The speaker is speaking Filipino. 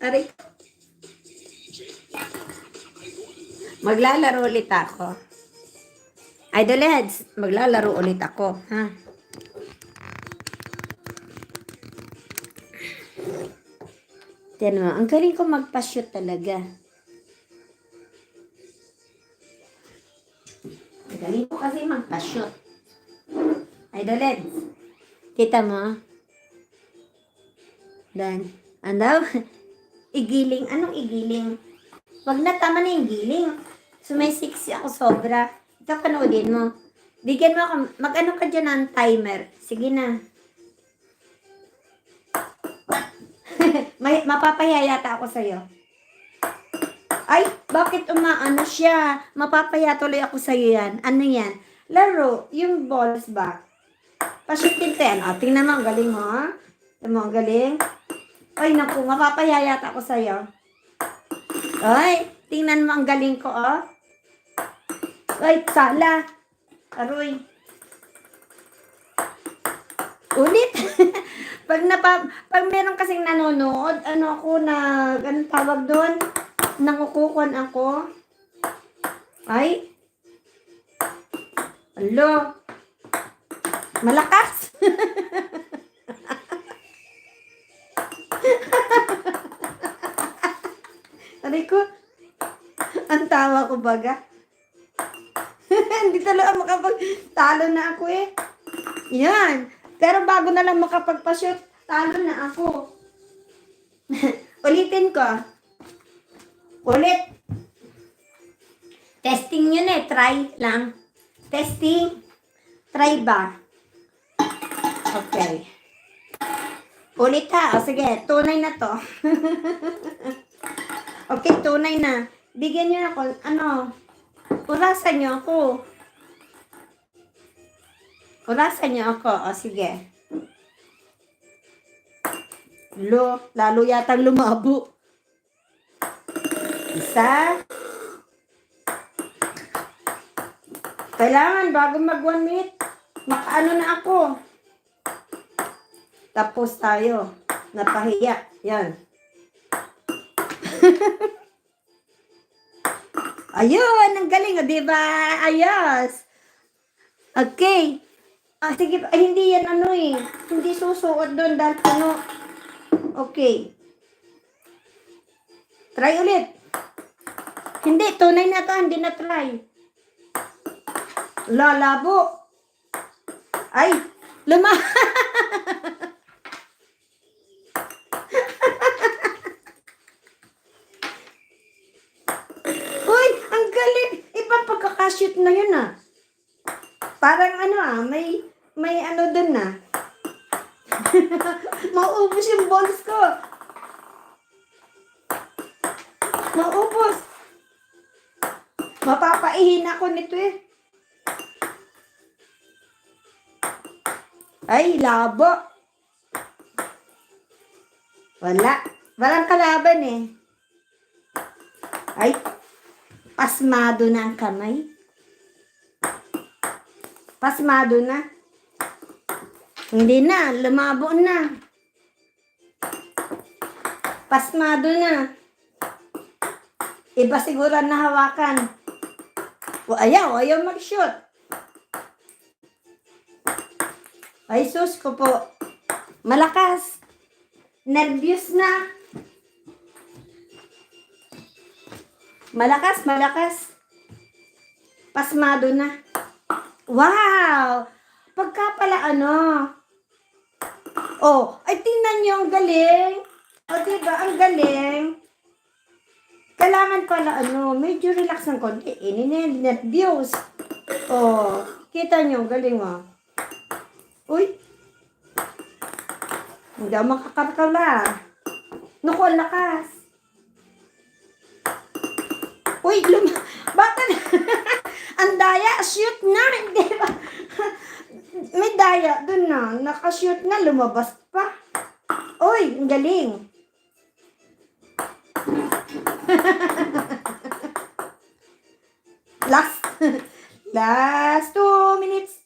Aray, maglalaro ulit ako. Idolheads, maglalaro ulit ako. Ha? Tiyan mo, ang galing ko magpa-shoot talaga. Ang galing ko kasi magpa-shoot. Idolheads, kita mo? Dan, ano? Igiling. Anong igiling? Wag na, tama na yung giling. Sumisiksi ako sobra. Ikaw panoodin mo. Bigyan mo ako, mag-ano ka dyan ng timer. Sige na. Mapapahiya yata ako sa'yo. Ay, bakit umaano siya? Mapapahiya tuloy ako sa'yo yan. Ano yan? Laro, yung balls ba? Pashutin ko yan. O, tingnan mo, ang galing mo, ha? Tingnan mo, ang galing. Ay, naku, mapapahiya yata ako sa'yo. Ay, tingnan mo, ang galing ko, oh. Ay, sala. Aroy. Ulit. pag meron kasing nanonood, ano ako na, anong tawag doon? Nangukukon ako. Ay. Alo. Malakas. Aray ko. Ang tawa ko baga. Hindi talaga makapag-talo na ako eh. Yan. Pero bago na lang makapagpa-shoot, talo na ako. Ulitin ko. Ulit. Testing yun eh. Try lang. Testing. Try ba? Okay. Ulit ha. O sige, tunay na to. Okay, tunay na. Bigyan nyo ako, ano, urasan nyo ako. Urasan nyo ako. O sige. Lalo yatang lumabo. Isa. Kailangan bago mag 1 minute, makaano na ako. Tapos tayo. Napahiya. Yan. Ayun, ang galing, di ba? Ayos. Okay. Sige, ay, hindi yan ano eh. Hindi susuot doon dahil ano. Okay. Try ulit. Hindi, tunay na to, hindi na try. Lalabo. Ay, Uy, ang galing. Ibang pagkakashoot na yun ah. Parang ano ah, may ano dun ah. Maubos yung balls ko. Maubos. Mapapaihin ako nito eh. Ay, labo. Wala. Walang kalaban eh. Ay, pasmado na ang kamay. Pasmado na. Hindi na, lumabo na. Pasmado na. Iba siguro na hawakan. Ayaw mag-shoot. Ay, sus ko po. Malakas. Nervyos na. Malakas. Pasmado na. Wow! Pagka pala ano. Oh, ay tingnan niyo ang galing. O diba, ang galing. Kailangan pala ano, medyo relax ng konti. Nervyos. Oh, kita niyo, galing mo. Uy. Hindi ako makakarkala. Naku, ang lakas. Uy, bakit? Ang daya, shoot na. Hindi ba? May daya dun na. Nakashoot na, lumabas pa. Uy, ang galing. Last 2 minutes.